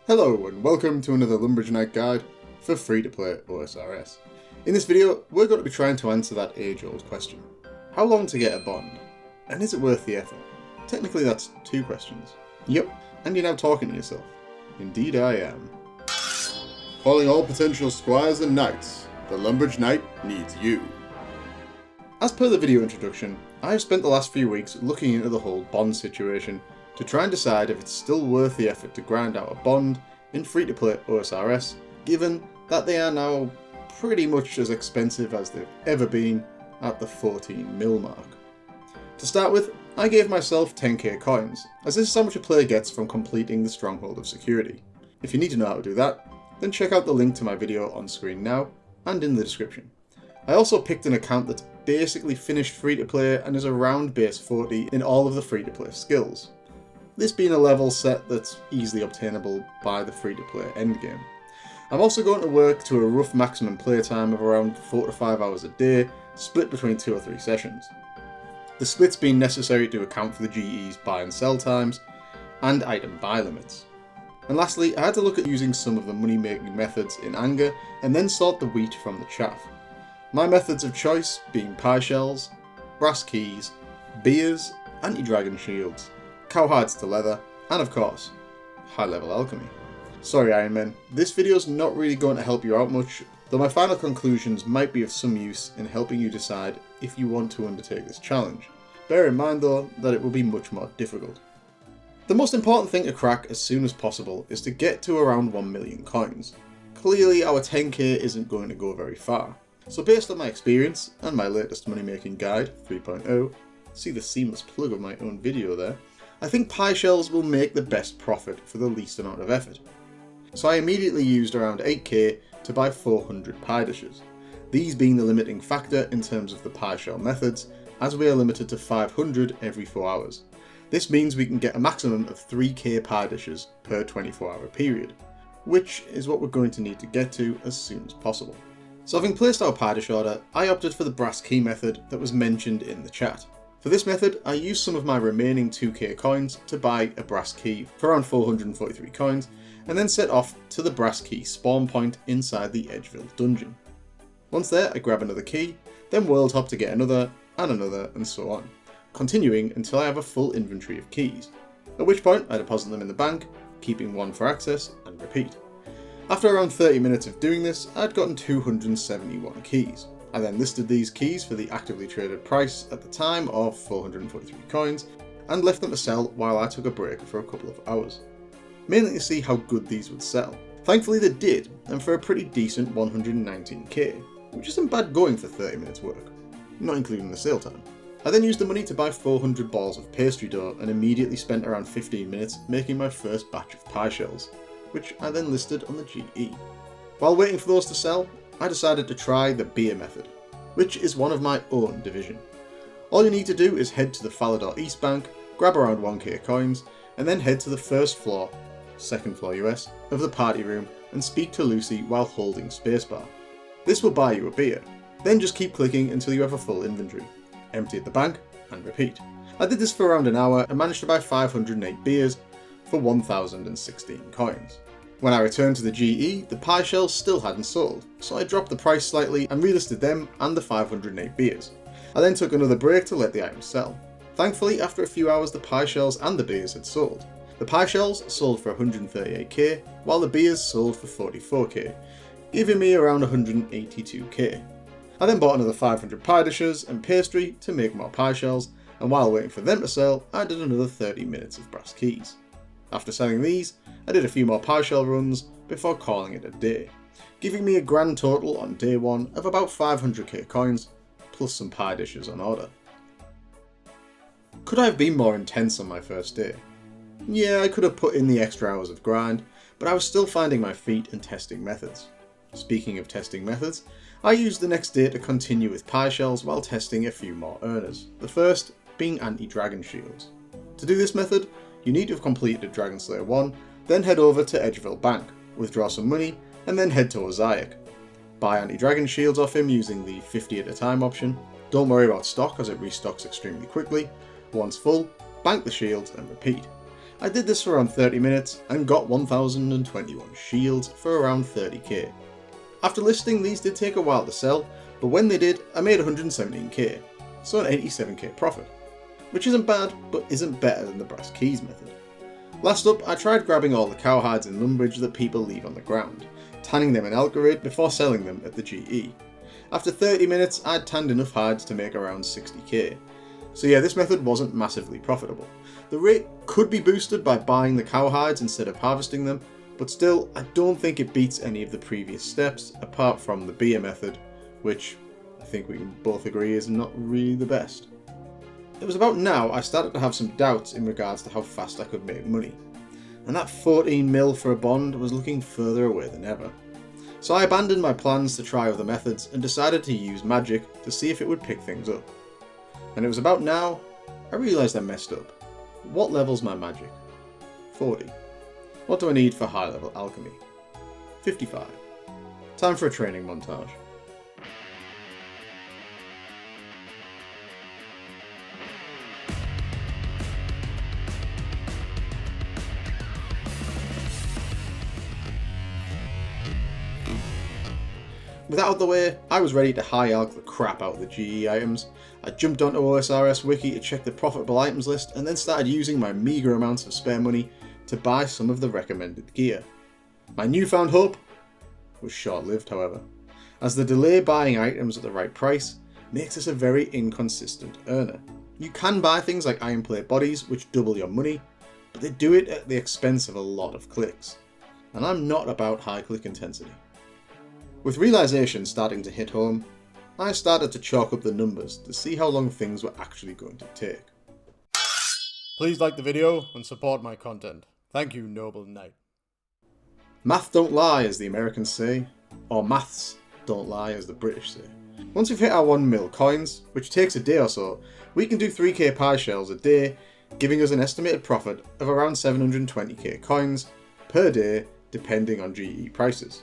Hello and welcome to another Lumbridge Night Guide for free-to-play OSRS. In this video, we're going to be trying to answer that age-old question. How long to get a bond? And is it worth the effort? Technically that's two questions. Yep, and you're now talking to yourself. Indeed I am. Calling all potential squires and knights, the Lumbridge Knight needs you. As per the video introduction, I have spent the last few weeks looking into the whole bond situation to try and decide if it's still worth the effort to grind out a bond in free-to-play OSRS, given that they are now pretty much as expensive as they've ever been at the 14 mil mark. To start with, I gave myself 10k coins, as this is how much a player gets from completing the Stronghold of Security. If you need to know how to do that, then check out the link to my video on screen now and in the description. I also picked an account that's basically finished free-to-play and is around base 40 in all of the free-to-play skills. This being a level set that's easily obtainable by the free-to-play endgame. I'm also going to work to a rough maximum playtime of around 4 to 5 hours a day, split between 2 or 3 sessions. The splits being necessary to account for the GE's buy and sell times, and item buy limits. And lastly, I had to look at using some of the money making methods in anger, and then sort the wheat from the chaff. My methods of choice being pie shells, brass keys, beers, anti-dragon shields, cowhides to leather, and of course, high level alchemy. Sorry Iron Man, this video's not really going to help you out much, though my final conclusions might be of some use in helping you decide if you want to undertake this challenge. Bear in mind though, that it will be much more difficult. The most important thing to crack as soon as possible is to get to around 1 million coins. Clearly our 10k isn't going to go very far. So based on my experience and my latest money making guide 3.0, see the seamless plug of my own video there, I think pie shells will make the best profit for the least amount of effort. So I immediately used around 8k to buy 400 pie dishes, these being the limiting factor in terms of the pie shell methods, as we are limited to 500 every 4 hours. This means we can get a maximum of 3k pie dishes per 24-hour period, which is what we're going to need to get to as soon as possible. So having placed our pie dish order, I opted for the brass key method that was mentioned in the chat. For this method, I used some of my remaining 2k coins to buy a brass key for around 443 coins, and then set off to the brass key spawn point inside the Edgeville dungeon. Once there, I grab another key, then world hop to get another, and so on, continuing until I have a full inventory of keys, at which point I deposit them in the bank, keeping one for access, and repeat. After around 30 minutes of doing this, I'd gotten 271 keys. I then listed these keys for the actively traded price at the time of 443 coins, and left them to sell while I took a break for a couple of hours. Mainly to see how good these would sell. Thankfully they did, and for a pretty decent 119k, which isn't bad going for 30 minutes work, not including the sale time. I then used the money to buy 400 balls of pastry dough and immediately spent around 15 minutes making my first batch of pie shells, which I then listed on the GE. While waiting for those to sell, I decided to try the beer method, which is one of my own division. All you need to do is head to the Falador East Bank, grab around 1k coins, and then head to the first floor, second floor US, of the party room and speak to Lucy while holding spacebar. This will buy you a beer. Then just keep clicking until you have a full inventory. Empty at the bank, and repeat. I did this for around an hour and managed to buy 508 beers for 1016 coins. When I returned to the GE, the pie shells still hadn't sold, so I dropped the price slightly and relisted them and the 508 beers. I then took another break to let the items sell. Thankfully, after a few hours the pie shells and the beers had sold. The pie shells sold for 138k, while the beers sold for 44k, giving me around 182k. I then bought another 500 pie dishes and pastry to make more pie shells, and while waiting for them to sell, I did another 30 minutes of brass keys. After selling these, I did a few more pie shell runs before calling it a day, giving me a grand total on day 1 of about 500k coins, plus some pie dishes on order. Could I have been more intense on my first day? Yeah, I could have put in the extra hours of grind, but I was still finding my feet and testing methods. Speaking of testing methods, I used the next day to continue with pie shells while testing a few more earners, the first being anti-dragon shields. To do this method, you need to have completed Dragon Slayer 1, then head over to Edgeville Bank, withdraw some money, and then head to Ozaic. Buy anti-dragon shields off him using the 50 at a time option. Don't worry about stock as it restocks extremely quickly. Once full, bank the shields and repeat. I did this for around 30 minutes and got 1021 shields for around 30k. After listing, these did take a while to sell, but when they did, I made 117k, so an 87k profit. Which isn't bad, but isn't better than the brass keys method. Last up, I tried grabbing all the cow hides in Lumbridge that people leave on the ground, tanning them in Alkyride before selling them at the GE. After 30 minutes, I'd tanned enough hides to make around 60k. So yeah, this method wasn't massively profitable. The rate could be boosted by buying the cow hides instead of harvesting them, but still, I don't think it beats any of the previous steps, apart from the beer method, which I think we can both agree is not really the best. It was about now I started to have some doubts in regards to how fast I could make money, and that 14 mil for a bond was looking further away than ever. So I abandoned my plans to try other methods and decided to use magic to see if it would pick things up. And it was about now I realised I messed up. What level's my magic? 40. What do I need for high level alchemy? 55. Time for a training montage. With that out of the way, I was ready to high alch the crap out of the GE items. I jumped onto OSRS Wiki to check the profitable items list and then started using my meagre amounts of spare money to buy some of the recommended gear. My newfound hope was short-lived, however, as the delay buying items at the right price makes us a very inconsistent earner. You can buy things like iron plate bodies which double your money, but they do it at the expense of a lot of clicks, and I'm not about high click intensity. With realisation starting to hit home, I started to chalk up the numbers to see how long things were actually going to take. Please like the video and support my content. Thank you, noble knight. Math don't lie, as the Americans say, or maths don't lie, as the British say. Once we've hit our 1 mil coins, which takes a day or so, we can do 3k pie shells a day, giving us an estimated profit of around 720k coins per day, depending on GE prices.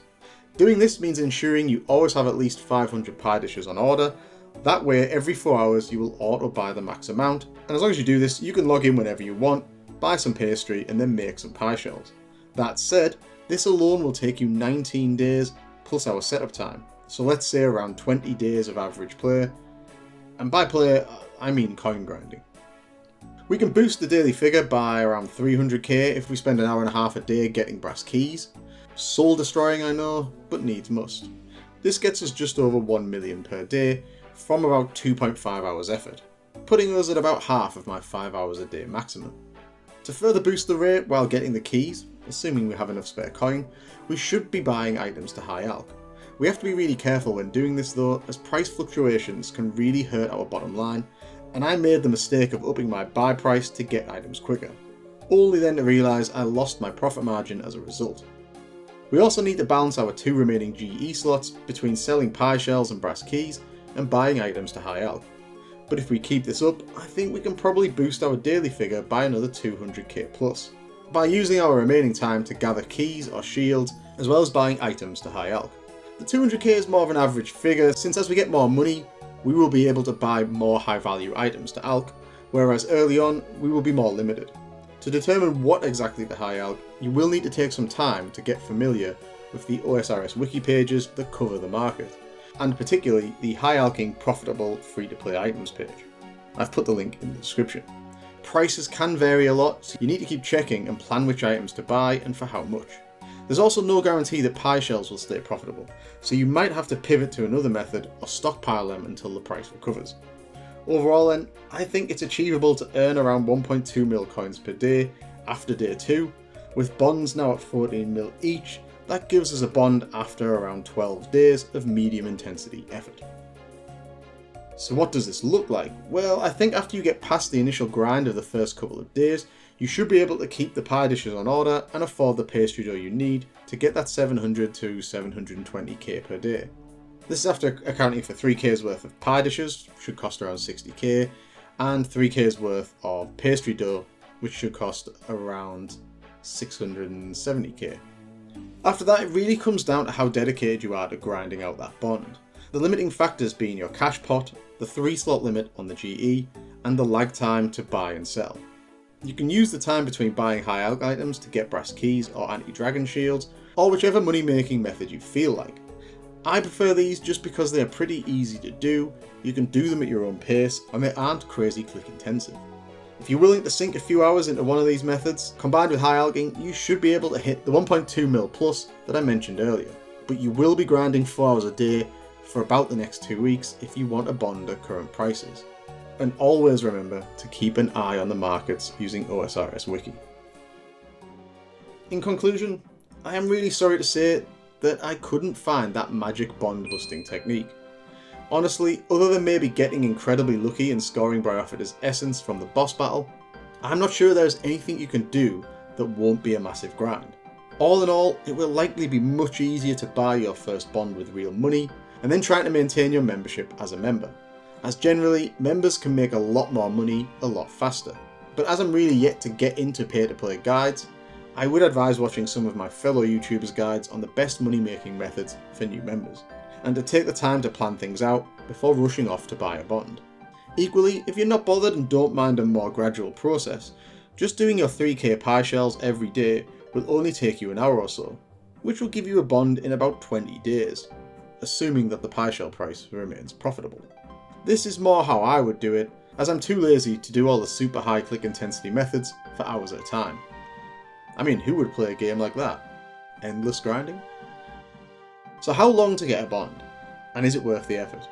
Doing this means ensuring you always have at least 500 pie dishes on order. That way, every 4 hours you will auto buy the max amount, and as long as you do this, you can log in whenever you want, buy some pastry, and then make some pie shells. That said, this alone will take you 19 days plus our setup time, so let's say around 20 days of average play, and by play, I mean coin grinding. We can boost the daily figure by around 300k if we spend an hour and a half a day getting brass keys. Soul destroying, I know, but needs must. This gets us just over 1 million per day from about 2.5 hours effort, putting us at about half of my 5 hours a day maximum. To further boost the rate while getting the keys, assuming we have enough spare coin, we should be buying items to high alch. We have to be really careful when doing this though, as price fluctuations can really hurt our bottom line, and I made the mistake of upping my buy price to get items quicker, only then to realise I lost my profit margin as a result. We also need to balance our 2 remaining GE slots between selling pie shells and brass keys and buying items to high alch. But if we keep this up, I think we can probably boost our daily figure by another 200k plus, by using our remaining time to gather keys or shields, as well as buying items to high alch. The 200k is more of an average figure, since as we get more money, we will be able to buy more high value items to alch, whereas early on, we will be more limited. To determine what exactly to high alch, you will need to take some time to get familiar with the OSRS wiki pages that cover the market, and particularly the high alching profitable free-to-play items page. I've put the link in the description. Prices can vary a lot, so you need to keep checking and plan which items to buy and for how much. There's also no guarantee that pie shells will stay profitable, so you might have to pivot to another method or stockpile them until the price recovers. Overall then, I think it's achievable to earn around 1.2 mil coins per day after day 2, with bonds now at 14 mil each. That gives us a bond after around 12 days of medium intensity effort. So what does this look like? Well, I think after you get past the initial grind of the first couple of days, you should be able to keep the pie dishes on order and afford the pastry dough you need to get that 700 to 720k per day. This is after accounting for 3k's worth of pie dishes, which should cost around 60k, and 3k's worth of pastry dough, which should cost around 670k. After that, it really comes down to how dedicated you are to grinding out that bond. The limiting factors being your cash pot, the 3 slot limit on the GE, and the lag time to buy and sell. You can use the time between buying high alch items to get brass keys or anti-dragon shields, or whichever money making method you feel like. I prefer these just because they are pretty easy to do, you can do them at your own pace, and they aren't crazy click intensive. If you're willing to sink a few hours into one of these methods, combined with high alching, you should be able to hit the 1.2 mil plus that I mentioned earlier. But you will be grinding 4 hours a day for about the next 2 weeks if you want a bond at current prices. And always remember to keep an eye on the markets using OSRS Wiki. In conclusion, I am really sorry to say that I couldn't find that magic bond busting technique. Honestly, other than maybe getting incredibly lucky and scoring Bryophyta's essence from the boss battle, I'm not sure there's anything you can do that won't be a massive grind. All in all, it will likely be much easier to buy your first bond with real money, and then trying to maintain your membership as a member, as generally, members can make a lot more money a lot faster. But as I'm really yet to get into pay-to-play guides, I would advise watching some of my fellow YouTubers' guides on the best money making methods for new members, and to take the time to plan things out before rushing off to buy a bond. Equally, if you're not bothered and don't mind a more gradual process, just doing your 3k pie shells every day will only take you an hour or so, which will give you a bond in about 20 days, assuming that the pie shell price remains profitable. This is more how I would do it, as I'm too lazy to do all the super high click intensity methods for hours at a time. I mean, who would play a game like that? Endless grinding? So how long to get a bond? And is it worth the effort?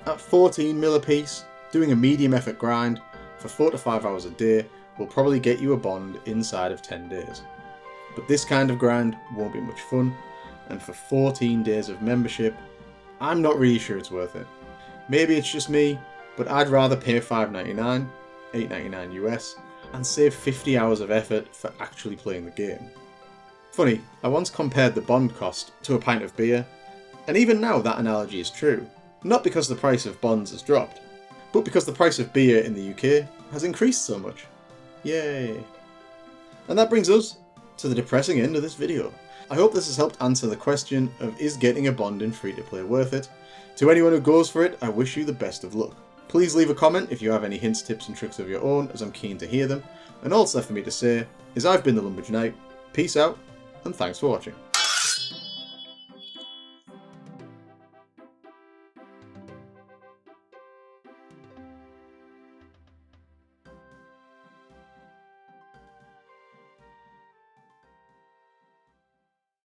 At 14 mil a piece, doing a medium effort grind for 4 to 5 hours a day will probably get you a bond inside of 10 days. But this kind of grind won't be much fun, and for 14 days of membership, I'm not really sure it's worth it. Maybe it's just me, but I'd rather pay $5.99, $8.99 US, and save 50 hours of effort for actually playing the game. Funny, I once compared the bond cost to a pint of beer, and even now that analogy is true. Not because the price of bonds has dropped, but because the price of beer in the UK has increased so much. Yay! And that brings us to the depressing end of this video. I hope this has helped answer the question of is getting a bond in free-to-play worth it? To anyone who goes for it, I wish you the best of luck. Please leave a comment if you have any hints, tips and tricks of your own, as I'm keen to hear them. And all that's left for me to say is I've been the Lumbridge Knight, peace out, and thanks for watching.